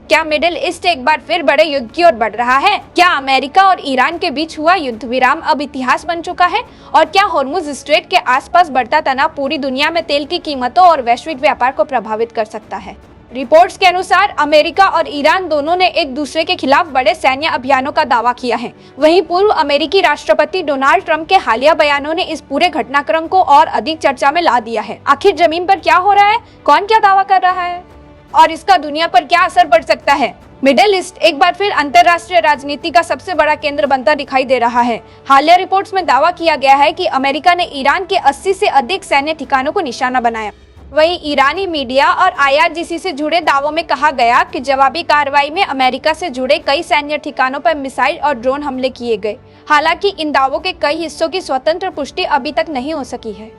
क्या middle east एक बार फिर बड़े युद्ध की ओर बढ़ रहा है? क्या अमेरिका और ईरान के बीच हुआ युद्ध विराम अब इतिहास बन चुका है? और क्या हॉर्मुज स्ट्रेट के आसपास बढ़ता तनाव पूरी दुनिया में तेल की कीमतों और वैश्विक व्यापार को प्रभावित कर सकता है? रिपोर्ट्स के अनुसार अमेरिका और ईरान दोनों ने एक दूसरे के खिलाफ बड़े सैन्य अभियानों का दावा किया है। वहीं पूर्व अमेरिकी राष्ट्रपति डोनाल्ड ट्रंप के हालिया बयानों ने इस पूरे घटनाक्रम को और अधिक चर्चा में ला दिया है। आखिर जमीन पर क्या हो रहा है, कौन क्या दावा कर रहा है और इसका दुनिया पर क्या असर पड़ सकता है? मिडिल ईस्ट एक बार फिर अंतर्राष्ट्रीय राजनीति का सबसे बड़ा केंद्र बनता दिखाई दे रहा है। हालिया रिपोर्ट्स में दावा किया गया है कि अमेरिका ने ईरान के 80 से अधिक सैन्य ठिकानों को निशाना बनाया। वहीं ईरानी मीडिया और IRGC से जुड़े दावों में कहा गया कि जवाबी कार्रवाई में अमेरिका से जुड़े कई सैन्य ठिकानों पर मिसाइल और ड्रोन हमले किए गए। हालांकि इन दावों के कई हिस्सों की स्वतंत्र पुष्टि अभी तक नहीं हो सकी है।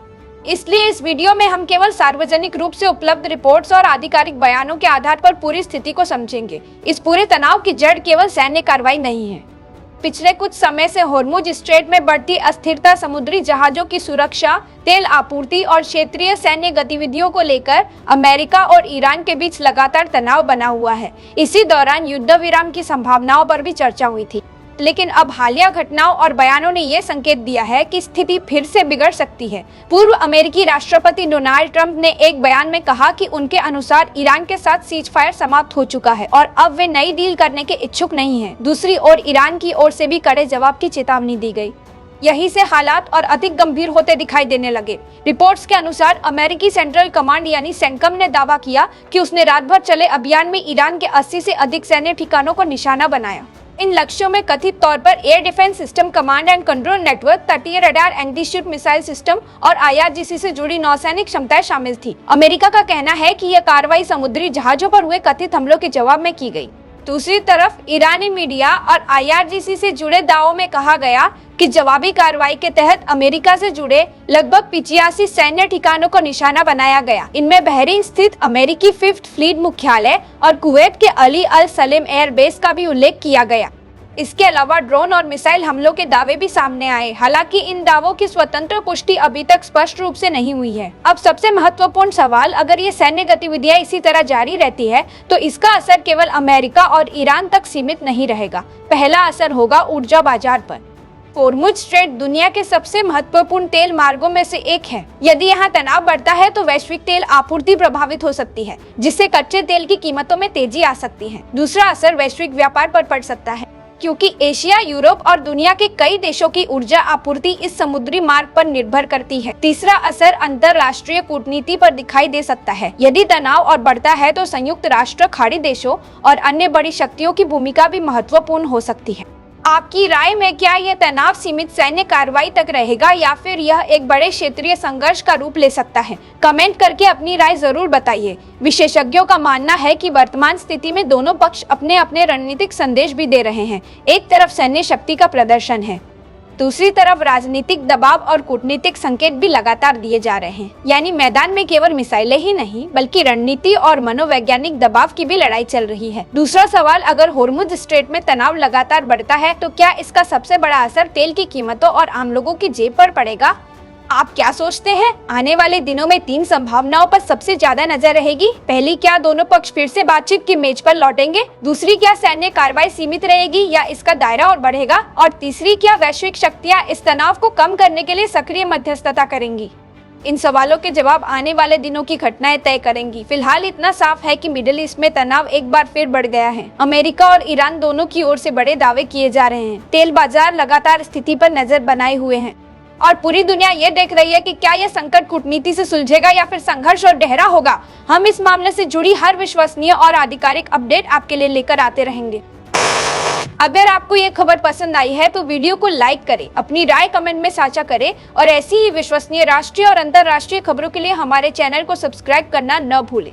इसलिए इस वीडियो में हम केवल सार्वजनिक रूप से उपलब्ध रिपोर्ट्स और आधिकारिक बयानों के आधार पर पूरी स्थिति को समझेंगे। इस पूरे तनाव की जड़ केवल सैन्य कार्रवाई नहीं है। पिछले कुछ समय से हॉर्मुज स्ट्रेट में बढ़ती अस्थिरता, समुद्री जहाजों की सुरक्षा, तेल आपूर्ति और क्षेत्रीय सैन्य गतिविधियों को लेकर अमेरिका और ईरान के बीच लगातार तनाव बना हुआ है। इसी दौरान युद्ध विराम की संभावनाओं पर भी चर्चा हुई थी, लेकिन अब हालिया घटनाओं और बयानों ने यह संकेत दिया है कि स्थिति फिर से बिगड़ सकती है। पूर्व अमेरिकी राष्ट्रपति डोनाल्ड ट्रंप ने एक बयान में कहा कि उनके अनुसार ईरान के साथ सीजफायर समाप्त हो चुका है और अब वे नई डील करने के इच्छुक नहीं हैं। दूसरी ओर ईरान की ओर से भी कड़े जवाब की चेतावनी दी गई। यहीं से हालात और अधिक गंभीर होते दिखाई देने लगे। रिपोर्ट्स के अनुसार अमेरिकी सेंट्रल कमांड यानी सेंटकम ने दावा किया कि उसने रात भर चले अभियान में ईरान के 80 से अधिक सैन्य ठिकानों को निशाना बनाया। इन लक्ष्यों में कथित तौर पर air defence system, command and control network, तटीय रडार, एंटी-शिप मिसाइल सिस्टम और IRGC से जुड़ी नौसैनिक क्षमताएं शामिल थी। अमेरिका का कहना है कि यह कार्रवाई समुद्री जहाजों पर हुए कथित हमलों के जवाब में की गई। दूसरी तरफ ईरानी मीडिया और IRGC से जुड़े दावों में कहा गया कि जवाबी कार्रवाई के तहत अमेरिका से जुड़े लगभग 85 सैन्य ठिकानों को निशाना बनाया गया। इनमें बहरीन स्थित अमेरिकी 5th फ्लीट मुख्यालय और कुवैत के अली अल सलेम एयर बेस का भी उल्लेख किया गया। इसके अलावा ड्रोन और मिसाइल हमलों के दावे भी सामने आए। हालांकि इन दावों की स्वतंत्र पुष्टि अभी तक स्पष्ट रूप से नहीं हुई है। अब सबसे महत्वपूर्ण सवाल, अगर ये सैन्य गतिविधियां इसी तरह जारी रहती है तो इसका असर केवल अमेरिका और ईरान तक सीमित नहीं रहेगा। पहला असर होगा ऊर्जा बाजार पर। हॉर्मुज स्ट्रेट दुनिया के सबसे महत्वपूर्ण तेल मार्गों में से एक है। यदि यहाँ तनाव बढ़ता है तो वैश्विक तेल आपूर्ति प्रभावित हो सकती है, जिससे कच्चे तेल की कीमतों में तेजी आ सकती है। दूसरा असर वैश्विक व्यापार पर पड़ सकता है, क्योंकि एशिया, यूरोप और दुनिया के कई देशों की ऊर्जा आपूर्ति इस समुद्री मार्ग पर निर्भर करती है। तीसरा असर अंतरराष्ट्रीय कूटनीति पर दिखाई दे सकता है। यदि तनाव और बढ़ता है तो संयुक्त राष्ट्र, खाड़ी देशों और अन्य बड़ी शक्तियों की भूमिका भी महत्वपूर्ण हो सकती है। आपकी राय में क्या यह तनाव सीमित सैन्य कार्रवाई तक रहेगा या फिर यह एक बड़े क्षेत्रीय संघर्ष का रूप ले सकता है? कमेंट करके अपनी राय जरूर बताइए। विशेषज्ञों का मानना है कि वर्तमान स्थिति में दोनों पक्ष अपने अपने रणनीतिक संदेश भी दे रहे हैं। एक तरफ सैन्य शक्ति का प्रदर्शन है, दूसरी तरफ राजनीतिक दबाव और कूटनीतिक संकेत भी लगातार दिए जा रहे हैं। यानी मैदान में केवल मिसाइलें ही नहीं बल्कि रणनीति और मनोवैज्ञानिक दबाव की भी लड़ाई चल रही है। दूसरा सवाल, अगर हॉर्मुज स्ट्रेट में तनाव लगातार बढ़ता है तो क्या इसका सबसे बड़ा असर तेल की कीमतों और आम लोगों की जेब पर पड़ेगा? आप क्या सोचते हैं? आने वाले दिनों में 3 संभावनाओं पर सबसे ज्यादा नजर रहेगी। पहली, क्या दोनों पक्ष फिर से बातचीत की मेज पर लौटेंगे? दूसरी, क्या सैन्य कार्रवाई सीमित रहेगी या इसका दायरा और बढ़ेगा? और तीसरी, क्या वैश्विक शक्तियां इस तनाव को कम करने के लिए सक्रिय मध्यस्थता करेंगी? इन सवालों के जवाब आने वाले दिनों की घटनाएं तय करेंगी। फिलहाल इतना साफ है कि मिडिल ईस्ट में तनाव एक बार फिर बढ़ गया है। अमेरिका और ईरान दोनों की ओर से बड़े दावे किए जा रहे हैं। तेल बाजार लगातार स्थिति पर नजर बनाए हुए हैं और पूरी दुनिया ये देख रही है कि क्या यह संकट कूटनीति से सुलझेगा या फिर संघर्ष और गहरा होगा। हम इस मामले से जुड़ी हर विश्वसनीय और आधिकारिक अपडेट आपके लिए लेकर आते रहेंगे। अगर आपको ये खबर पसंद आई है तो वीडियो को लाइक करें, अपनी राय कमेंट में साझा करें और ऐसी ही विश्वसनीय राष्ट्रीय और अंतर्राष्ट्रीय खबरों के लिए हमारे चैनल को सब्सक्राइब करना न भूलें।